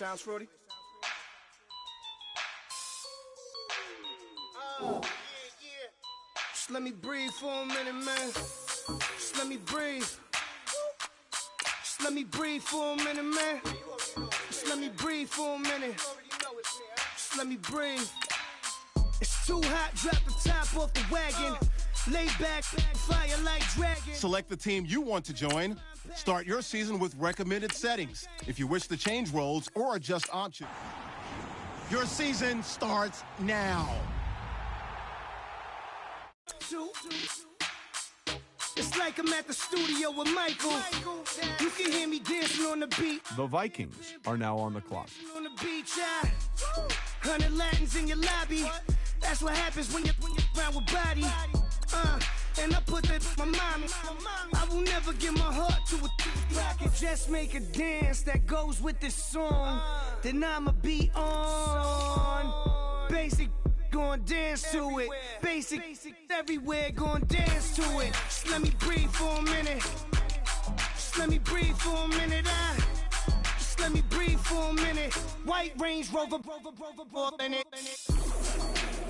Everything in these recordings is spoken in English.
sounds fruity? Just let me breathe for a minute, man. Just let me breathe. Just let me breathe for a minute, man. Just let me breathe for a minute. Just let me breathe. It's too hot, drop the top off the wagon. Lay back, fire like dragon. Select the team you want to join. Start your season with recommended settings. If you wish to change roles or adjust options. Your season starts now. It's like I'm at the studio with Michael. You can hear me dancing on the beat. The Vikings are now on the clock. On the beach, 100 Latins in your lobby. That's what happens when you're around with body. And I put that in my mommy. I will never give my heart to a I can just make a dance that goes with this song. Then I'ma be on. Basic, gon' dance to it. Basic, everywhere, gon' dance to it. Just let me breathe for a minute. Just let me breathe for a minute. Just let me breathe for a minute. White Range Rover, in it.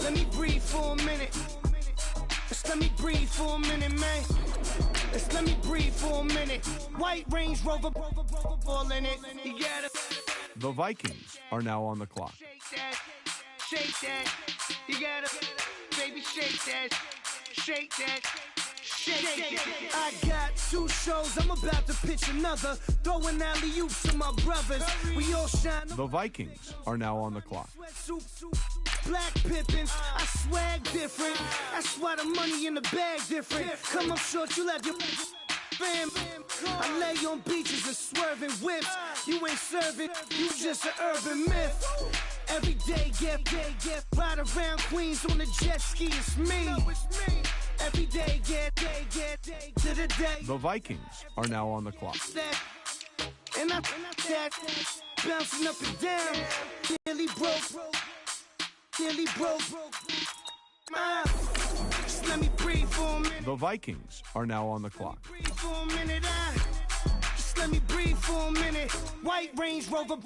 Let me breathe for a minute. Just let me breathe for a minute, man. Just let me breathe for a minute. White Range Rover, all in it. You gotta. The Vikings are now on the clock. Shake that, shake that. You gotta, baby, shake that, shake that. Shake that. I got 2 shows, I'm about to pitch another. Throwing alley-oops to my brothers. We all shine. The Vikings are now on the clock. Black Pippins, I swag different. That's why the money in the bag different. Come up short, you left your fam. I lay on beaches and swerving whips. You ain't serving, you just an urban myth. Every day, get ride around Queens on the jet ski. It's me. Every day, get to the day. The Vikings are now on the clock. And I that bouncing up and down. Nearly broke. Just let me breathe for a minute. The Vikings are now on the clock. Breathe for a minute. Just let me breathe for a minute. White Range Rover,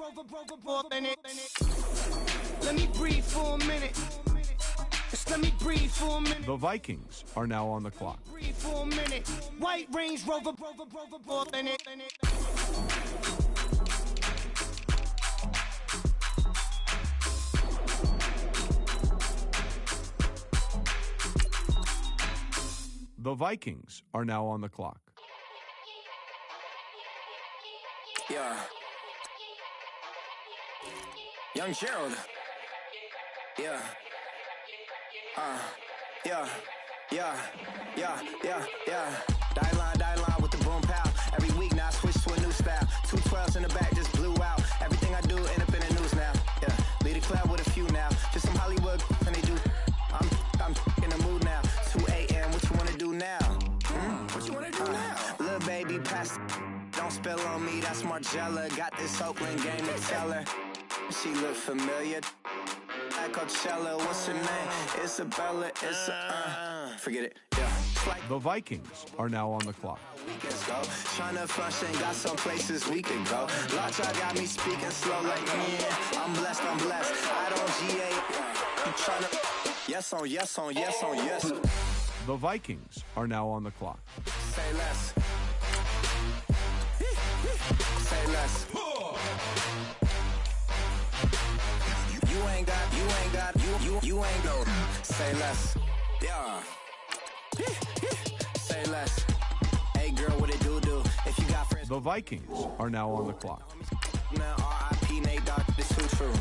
in it. Let me breathe for a minute. Just let me breathe for a minute. The Vikings are now on the clock. Breathe for a minute. White Range Rover, in it. The Vikings are now on the clock. Yeah. Young Gerald. Yeah. Yeah. Die line with the boom pow. Every week now I switch to a new style. 212s in the back just blew out. Everything I do end up in the news now. Yeah. Lead a club with a few now. Just some Hollywood and they do. I'm in the mood now. 2 a.m. What you wanna do now? What you wanna do now? Little baby pass. Don't spill on me. That's Margella. Got this Oakland game to tell her. She look familiar. At Coachella, what's her name? Isabella. Forget it. Yeah. The Vikings are now on the clock. Weekends go. Tryna function, got some places we could go. Lot y'all got me speaking slow like I'm blessed. I don't GA. I'm tryna. Yes on yes. The Vikings are now on the clock. Say less. Say less. You ain't got. Say less. Yeah. Say less. Hey girl, what it do? If you got friends. The Vikings are now on the clock. Man, R.I.P. Nate Dogg, this too true.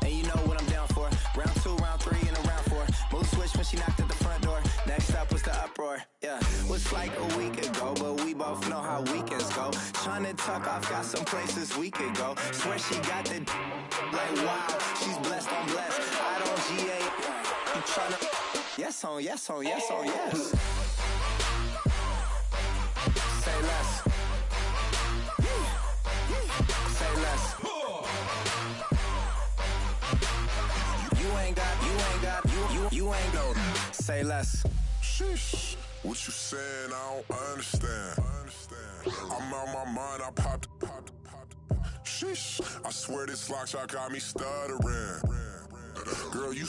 And you know what I'm down for. Round 2, round 3, and a round 4. Move switch when she knocked at the front door. Next up was the uproar. Yeah, was like a week ago, but we both know how weekends go. Tryna tuck off, got some places we could go. Swear she got the like wow, she's blessed, I'm blessed. I don't GA. You tryna yes on yes. Say less. Say less. You ain't go. Say less. Sheesh. What you saying? I don't understand. I'm out my mind. I popped. Sheesh. I swear this lock shot got me stuttering. Girl, you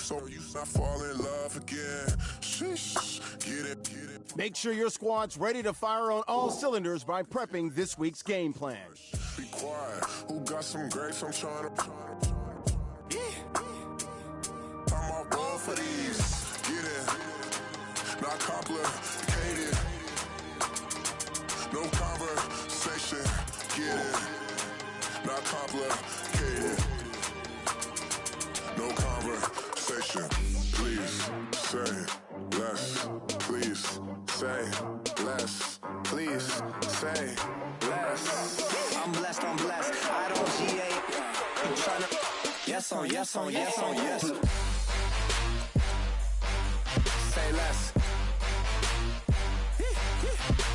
not fall in love again. Sheesh. Get it. Make sure your squad's ready to fire on all cylinders by prepping this week's game plan. Be quiet. Who got some grapes? I'm trying to. I'm all ball for these. Get it. Not complicated. No conversation. Get it. Not complicated. No conversation. Please say less. Please say less. Please say less. I'm blessed, I'm blessed. I don't GA. I'm trying to. Yes on, yes on, yes on, yes. Say less.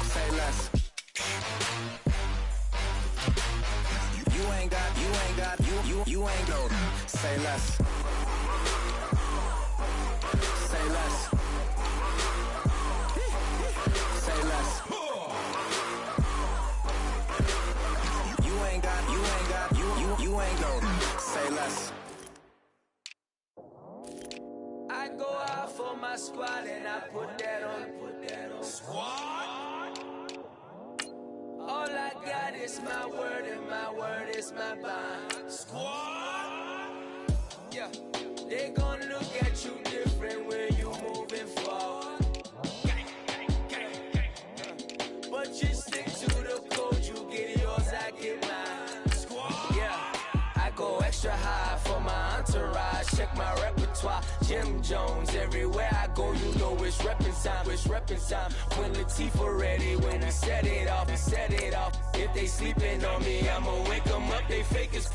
Say less. You ain't got. You ain't no. Say less. Say less. Say less. You ain't got. You ain't no. Say less. I go out for my squad and I put that on. Squad. All I got is my word and my word is my bond. Squad. Yeah, they gon' look at you different when you moving forward. But you stick to the code, you get yours, I get mine. Squad. Yeah, I go extra high for my entourage. Check my repertoire, Jim Jones. Everywhere I go, you know it's reppin' time. It's reppin' time. When Latifah ready, when he set it off, he set it off. If they sleeping on me, I'ma wake them up. They fake as.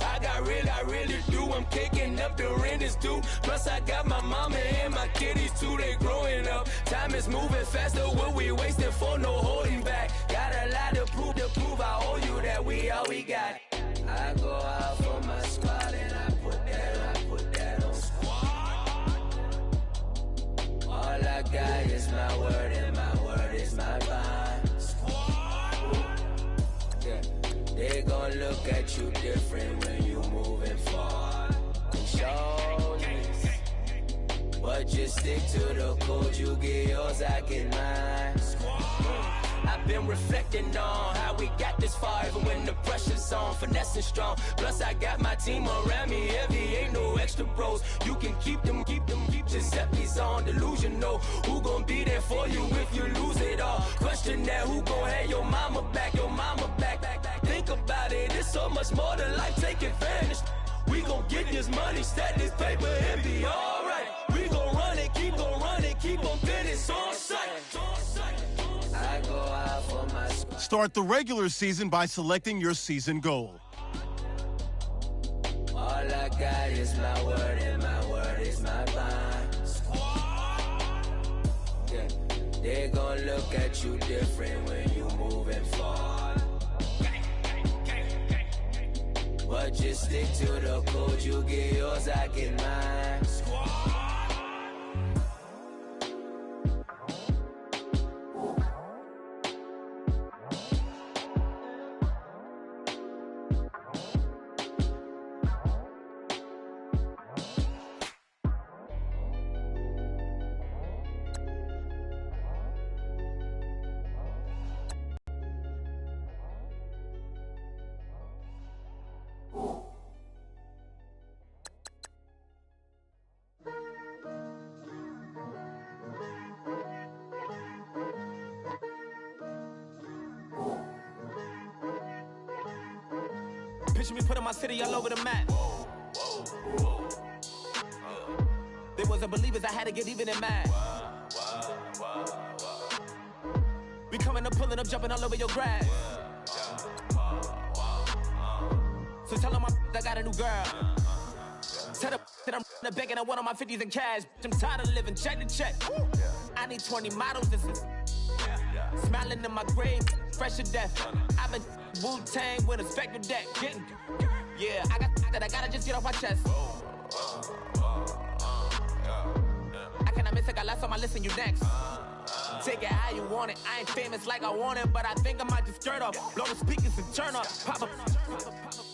I really do. I'm kicking up the rent is due. Plus I got my mama and my kiddies too. They growing up. Time is moving faster. What we wasting for? No holding back. Got a lot to prove. I owe you that we all we got. I go out for my squad and I put that on squad. All I got is my word and my word is my bond. Squad. Yeah, they gon' look at you different when you moving forward. Shoulders, but just stick to the code. You get yours, I get mine. I've been reflecting on how we got this far, even when the pressure's on, finessing strong. Plus I got my team around me heavy, ain't no extra bros. You can keep them, Giuseppe's on delusional. Who gon' be there for you if you lose it all? Question that, who gon' have your mama back? Think about it, it's so much more than life, take advantage. We gon' get this money, stack this paper and be alright. We gon' run it, keep on finish on sight. I go out for my. Start the regular season by selecting your season goal. All I got is my word and my word is my bond. Squad. Yeah, they gon' look at you different when you moving forward. But just stick to the code, you get yours, I get mine. Squad. Picture me putting my city all over the map. They wasn't believers, I had to get even in mad. We coming up, pulling up, jumping all over your grass. So tell them I got a new girl. Tell them that I'm the bank and I want on my 50s in cash. I'm tired of living check to check. I need 20 models, this is smiling in my grave, fresh to death. I've been Wu-Tang with a spectre deck. Getting, yeah, I got that, I gotta just get off my chest. I cannot miss it, got last on my list and you next. Take it how you want it, I ain't famous like I want it, but I think I might just skirt off. Blow the speakers and turn up, pop up.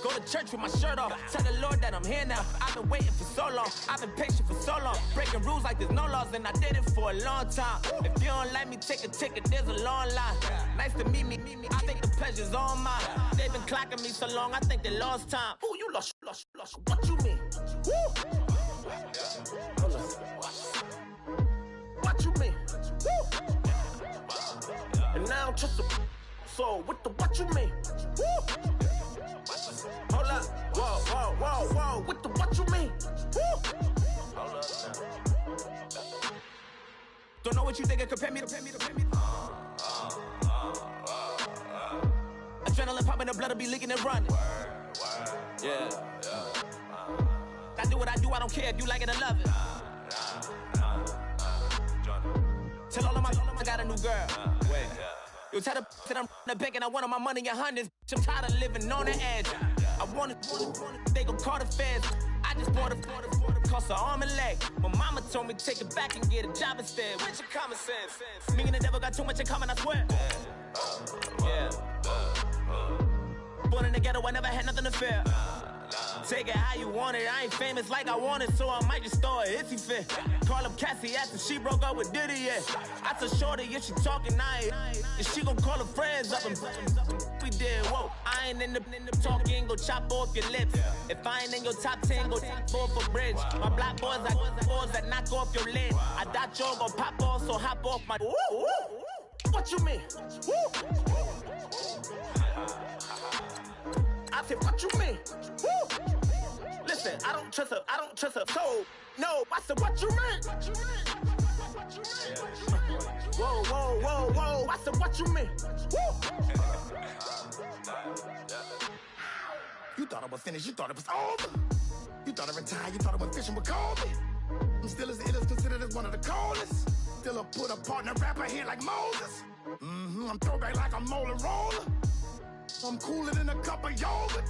Go to church with my shirt off. Tell the Lord that I'm here now. I've been waiting for so long. I've been patient for so long. Breaking rules like there's no laws, and I did it for a long time. If you don't like me, take a ticket, there's a long line. Nice to meet me. I think the pleasure's all mine. They've been clocking me so long, I think they lost time. Ooh, you lost. What you mean? Woo! What you mean? Woo! And now I'm just a so with the what you mean? Woo! Hold up, whoa, with the what you mean? Woo! Hold up now. Don't know what you think, compare me to. Adrenaline popping, the blood will be leaking and running. Yeah. I do what I do, I don't care if you like it or love it. Tell all of my I got a new girl. You tell the that I'm the bank and I want my money in hundreds. I'm tired of living on the edge. I want it, they gon' call the feds. I just bought a cost an arm and leg. My mama told me take it back and get a job instead. Where's your common sense? Me and the devil got too much in common, I swear. Yeah. Born in the ghetto, I never had nothing to fear. Take it how you want it. I ain't famous like I want it, so I might just throw a hissy fit. Call up Cassie after she broke up with Diddy, yeah. I told Shorty if she talking, and she gon' call her friends up and we did, whoa. I ain't in the talking, go chop off your lips. If I ain't in your top 10, go top 4 for bridge. My black boys like boys that knock off your lid. I thought y'all gon' pop off, so hop off my. What you mean? I said, what you mean? Woo! Listen, I don't trust her soul. No, I said, what you mean? Whoa, I said, what you mean? Woo! You thought I was finished, you thought it was over. You thought I retired, you thought I went fishing with Kobe. I'm still as ill as considered as one of the coldest. Still a put a partner rapper here like Moses. I'm throwback like a molar roller. I'm cooler than a cup of yogurt.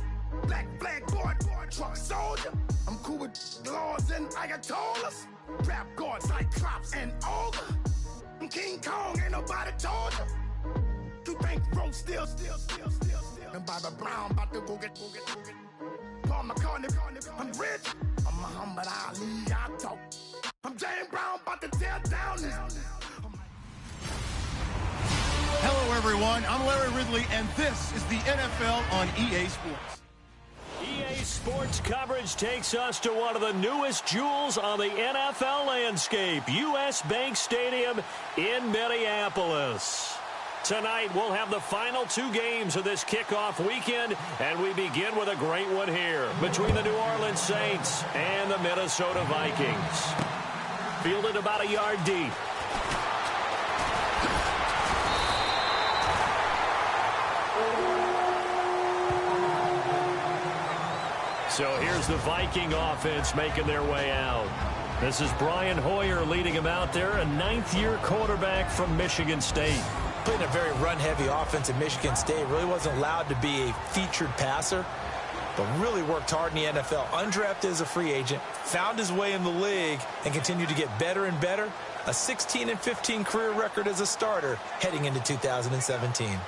Black flag boy, truck soldier. I'm cool with laws and Ayatollahs. Rap god, Cyclops and Ogre. I'm King Kong, ain't nobody told you. You think Rome still. And Bobby Brown about to go get. Paul McCartney, I'm rich. I'm Muhammad Ali, I talk. I'm James Brown, about to tear down this. Hello, everyone. I'm Larry Ridley, and this is the NFL on EA Sports. EA Sports coverage takes us to one of the newest jewels on the NFL landscape, US Bank Stadium in Minneapolis. Tonight, we'll have the final 2 games of this kickoff weekend, and we begin with a great one here between the New Orleans Saints and the Minnesota Vikings. Fielded about a yard deep. So here's the Viking offense making their way out. This is Brian Hoyer leading them out there, a 9th-year quarterback from Michigan State. Played a very run-heavy offense at Michigan State. Really wasn't allowed to be a featured passer, but really worked hard in the NFL. Undrafted as a free agent, found his way in the league, and continued to get better and better. A 16-15 career record as a starter heading into 2017.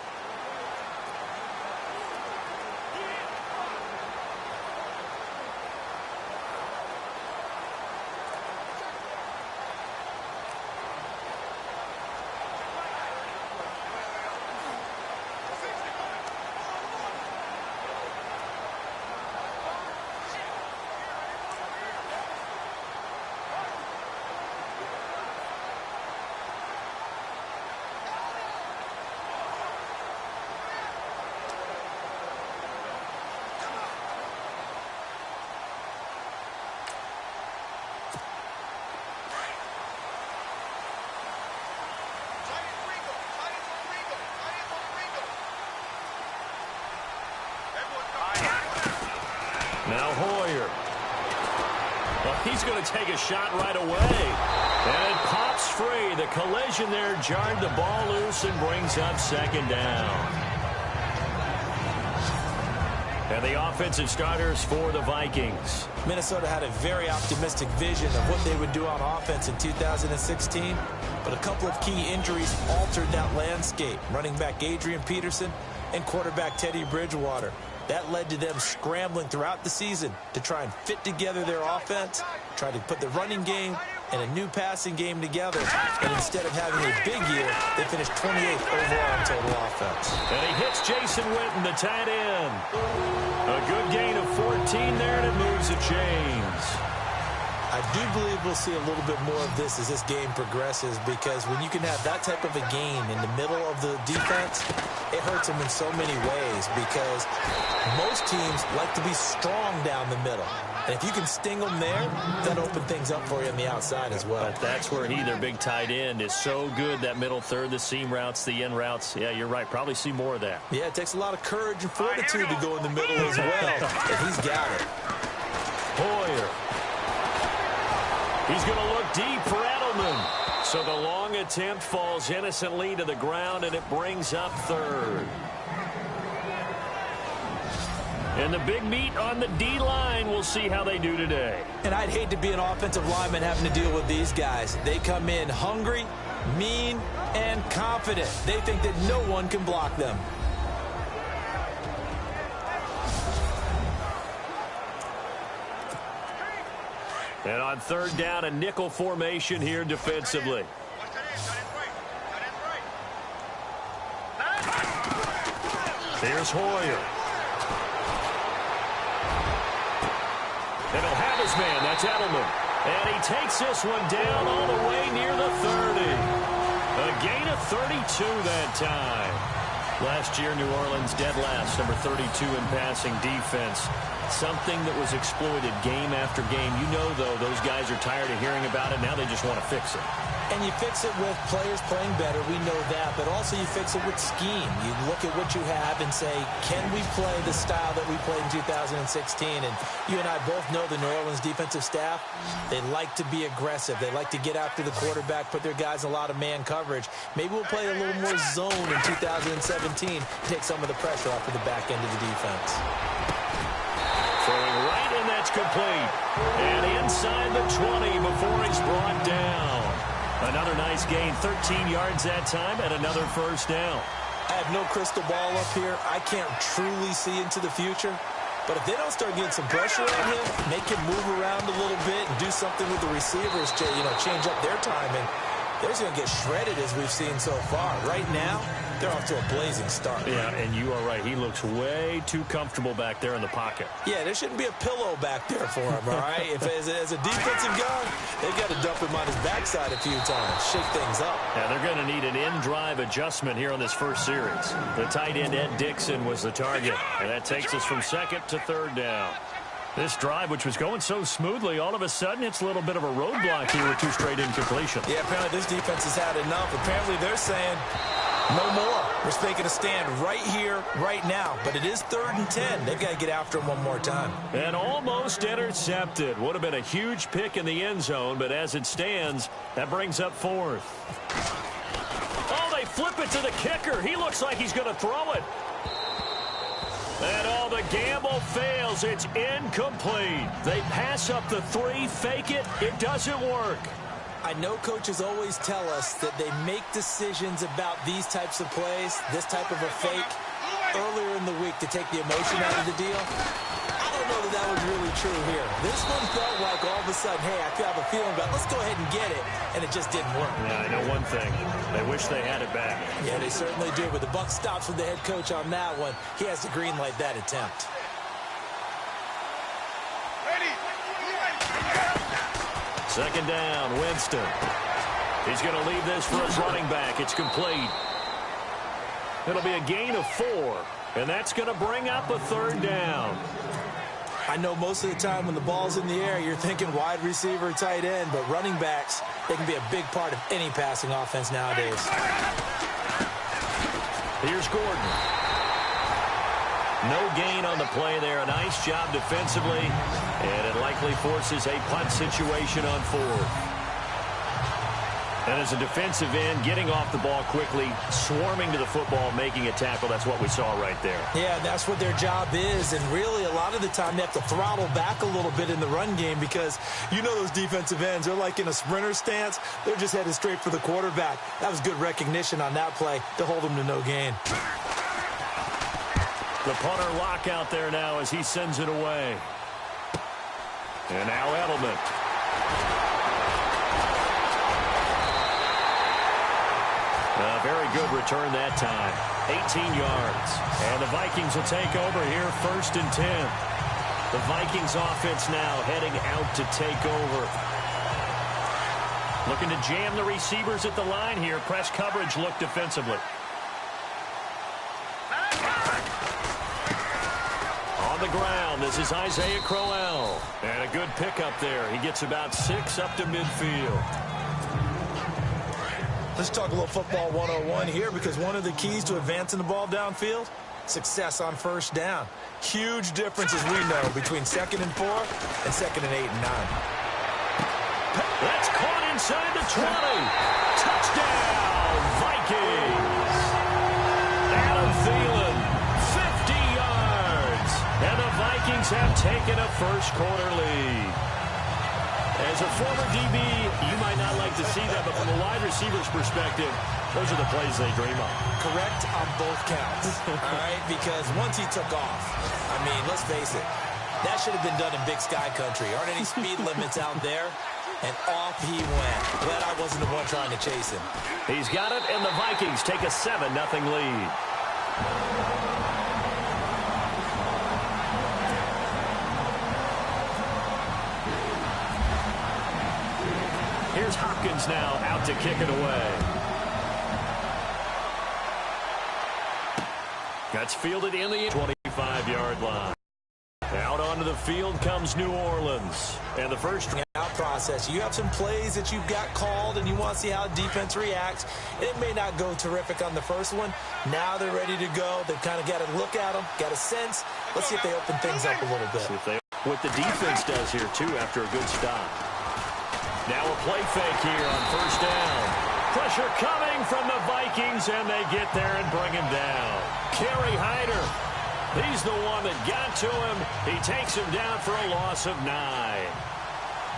Now Hoyer. Well, he's going to take a shot right away. And it pops free. The collision there jarred the ball loose and brings up 2nd down. And the offensive starters for the Vikings. Minnesota had a very optimistic vision of what they would do on offense in 2016, but a couple of key injuries altered that landscape. Running back Adrian Peterson and quarterback Teddy Bridgewater. That led to them scrambling throughout the season to try and fit together their offense, try to put the running game and a new passing game together. And instead of having a big year, they finished 28th overall in total offense. And he hits Jason Witten, the tight end. A good gain of 14 there, and it moves the chains. I do believe we'll see a little bit more of this as this game progresses, because when you can have that type of a gain in the middle of the defense, it hurts them in so many ways, because most teams like to be strong down the middle. And if you can sting them there, that opens things up for you on the outside as well. But that's where their big tight end, is so good, that middle third, the seam routes, the in routes. Yeah, you're right. Probably see more of that. Yeah, it takes a lot of courage and fortitude to go in the middle as well. And he's got it. Hoyer. He's going to look deep for Edelman. So the long attempt falls innocently to the ground, and it brings up third. And the big meat on the D-line, we'll see how they do today. And I'd hate to be an offensive lineman having to deal with these guys. They come in hungry, mean, and confident. They think that no one can block them. And on third down, a nickel formation here defensively. Here's Hoyer. And he'll have his man. That's Edelman. And he takes this one down all the way near the 30. A gain of 32 that time. Last year, New Orleans dead last, number 32 in passing defense. Something that was exploited game after game. You know, though, those guys are tired of hearing about it. Now they just want to fix it. And you fix it with players playing better. We know that. But also you fix it with scheme. You look at what you have and say, can we play the style that we played in 2016? And you and I both know the New Orleans defensive staff, they like to be aggressive. They like to get after the quarterback, put their guys in a lot of man coverage. Maybe we'll play a little more zone in 2017, take some of the pressure off of the back end of the defense. Throwing right, and that's complete. And inside the 20 before he's brought down. Another nice gain, 13 yards that time, and another first down. I have no crystal ball up here. I can't truly see into the future. But if they don't start getting some pressure on him, make him move around a little bit and do something with the receivers to, change up their timing, they're just going to get shredded as we've seen so far. Right now, they're off to a blazing start. Yeah, and you are right. He looks way too comfortable back there in the pocket. Yeah, there shouldn't be a pillow back there for him, all right? If as a defensive guy, they've got to dump him on his backside a few times, shake things up. Yeah, they're going to need an in-drive adjustment here on this first series. The tight end, Ed Dixon, was the target, and that takes us from second to third down. This drive, which was going so smoothly, all of a sudden it's a little bit of a roadblock here with two straight incompletions. Yeah, apparently this defense has had enough. Apparently they're saying no more. We're making a stand right here, right now. But it is 3rd and 10. They've got to get after him one more time. And almost intercepted. Would have been a huge pick in the end zone, but as it stands, that brings up 4th. Oh, they flip it to the kicker. He looks like he's going to throw it. And the gamble fails. It's incomplete. They pass up the 3, fake it. It doesn't work. I know coaches always tell us that they make decisions about these types of plays, this type of a fake, earlier in the week to take the emotion out of the deal. I don't know that was really true here. This one felt like all of a sudden, hey, I have a feeling about let's go ahead and get it, and it just didn't work. Yeah, I know one thing. They wish they had it back. Yeah, they certainly do, but the buck stops with the head coach on that one. He has to green light that attempt. Second down, Winston. He's going to leave this for his running back. It's complete. It'll be a gain of 4, and that's going to bring up a 3rd down. I know most of the time when the ball's in the air, you're thinking wide receiver, tight end, but running backs, they can be a big part of any passing offense nowadays. Here's Gordon. No gain on the play there. A nice job defensively, and it likely forces a punt situation on 4th. And as a defensive end, getting off the ball quickly, swarming to the football, making a tackle, that's what we saw right there. Yeah, that's what their job is, and really a lot of the time they have to throttle back a little bit in the run game because you know those defensive ends, they're like in a sprinter stance. They're just headed straight for the quarterback. That was good recognition on that play to hold them to no gain. The punter lock out there now as he sends it away. And now Edelman. A very good return that time. 18 yards. And the Vikings will take over here 1st and 10. The Vikings offense now heading out to take over. Looking to jam the receivers at the line here. Press coverage look defensively. On the ground, this is Isaiah Crowell. And a good pickup there. He gets about 6 up to midfield. Let's talk a little football 101 here, because one of the keys to advancing the ball downfield, success on 1st down. Huge difference, as we know, between 2nd and 4 and 2nd and 8 and 9. That's caught inside the 20. Touchdown, Vikings. Adam Thielen, 50 yards. And the Vikings have taken a first-quarter lead. As a former DB, you might not like to see that, but from a wide receiver's perspective, those are the plays they dream of. Correct on both counts, all right? Because once he took off, I mean, let's face it, that should have been done in Big Sky country. Aren't any speed limits out there? And off he went. Glad I wasn't the one trying to chase him. He's got it, and the Vikings take a 7-0 lead. Here's Hopkins now out to kick it away. That's fielded in the 25-yard line. Out onto the field comes New Orleans. And the first out process, you have some plays that you've got called and you want to see how defense reacts. It may not go terrific on the first one. Now they're ready to go. They've kind of got to look at them, got a sense. Let's see if they open things up a little bit. See if they, what the defense does here, too, after a good stop. Now a play fake here on 1st down. Pressure coming from the Vikings, and they get there and bring him down. Kerry Hyder, he's the one that got to him. He takes him down for a loss of 9.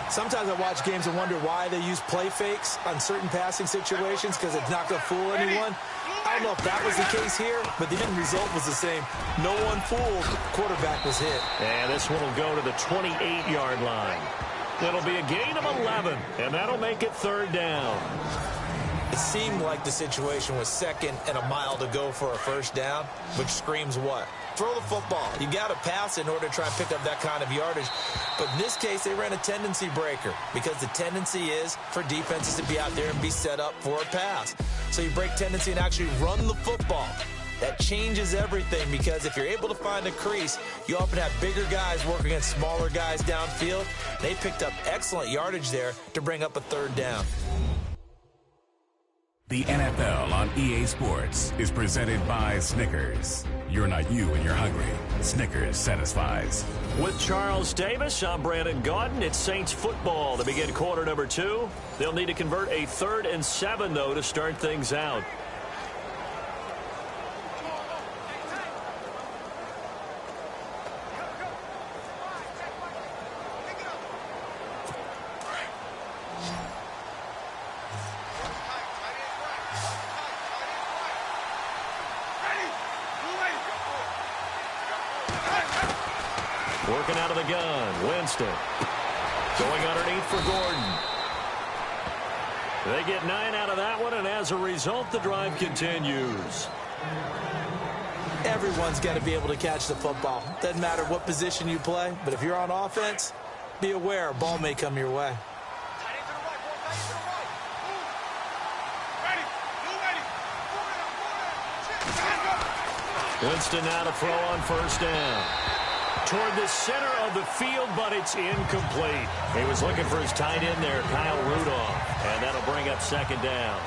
Sometimes I watch games and wonder why they use play fakes on certain passing situations, because it's not going to fool anyone. I don't know if that was the case here, but the end result was the same. No one fooled. Quarterback was hit. And this one will go to the 28-yard line. It'll be a gain of 11, and that'll make it 3rd down. It seemed like the situation was 2nd and a mile to go for a 1st down, which screams what? Throw the football. You got to pass in order to try and pick up that kind of yardage. But in this case, they ran a tendency breaker, because the tendency is for defenses to be out there and be set up for a pass. So you break tendency and actually run the football. That changes everything, because if you're able to find a crease, you often have bigger guys working against smaller guys downfield. They picked up excellent yardage there to bring up a 3rd down. The NFL on EA Sports is presented by Snickers. You're not you when you're hungry. Snickers satisfies. With Charles Davis, I'm Brandon Gaudin. It's Saints football to begin quarter number 2. They'll need to convert a 3rd and 7, though, to start things out. Working out of the gun, Winston. Going underneath for Gordon. They get 9 out of that one, and as a result, the drive continues. Everyone's got to be able to catch the football. Doesn't matter what position you play, but if you're on offense, be aware a ball may come your way. Winston now to throw on 1st down. Toward the center of the field, but it's incomplete. He was looking for his tight end there, Kyle Rudolph, and that'll bring up 2nd down.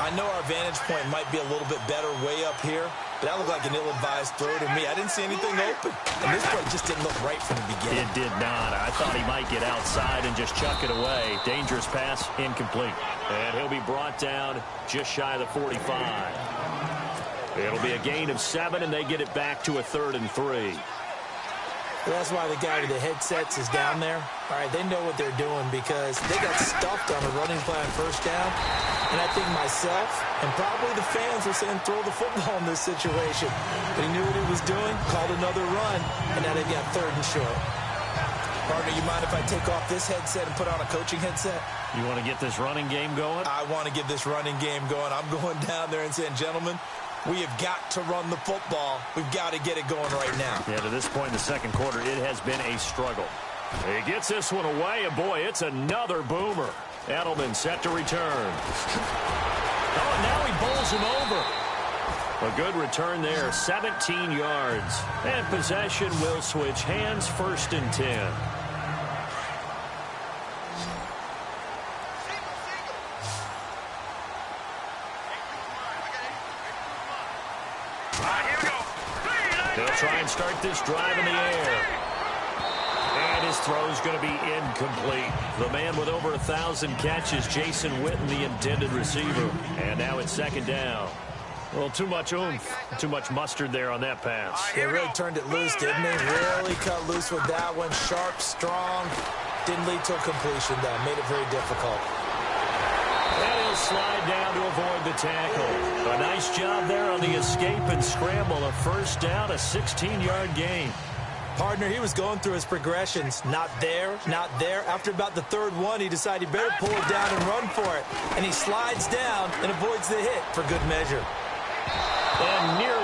I know our vantage point might be a little bit better way up here, but that looked like an ill-advised throw to me. I didn't see anything open, and this play just didn't look right from the beginning. It did not. I thought he might get outside and just chuck it away. Dangerous pass, incomplete. And he'll be brought down just shy of the 45. It'll be a gain of 7, and they get it back to a 3rd and 3. That's why the guy with the headsets is down there. All right, they know what they're doing because they got stuffed on a running play on first down. And I think myself and probably the fans were saying throw the football in this situation. But he knew what he was doing, called another run, and now they've got 3rd and short. Partner, you mind if I take off this headset and put on a coaching headset? You want to get this running game going? I want to get this running game going. I'm going down there and saying, gentlemen, we have got to run the football. We've got to get it going right now. Yeah, to this point in the second quarter, it has been a struggle. He gets this one away, and boy, it's another boomer. Edelman set to return. Oh, and now he bowls him over. A good return there, 17 yards. And possession will switch hands, 1st and 10. They'll try and start this drive in the air. And his throw's going to be incomplete. The man with over 1,000 catches, Jason Witten, the intended receiver. And now it's 2nd down. Well, too much oomph, too much mustard there on that pass. He really turned it loose, didn't he? Really cut loose with that one. Sharp, strong. Didn't lead to a completion, though. Made it very difficult. And he'll slide down to avoid the tackle. A nice job there on the escape and scramble. A 1st down, a 16-yard gain. Partner, he was going through his progressions. Not there, not there. After about the 3rd one, he decided he better pull it down and run for it. And he slides down and avoids the hit for good measure. And nearly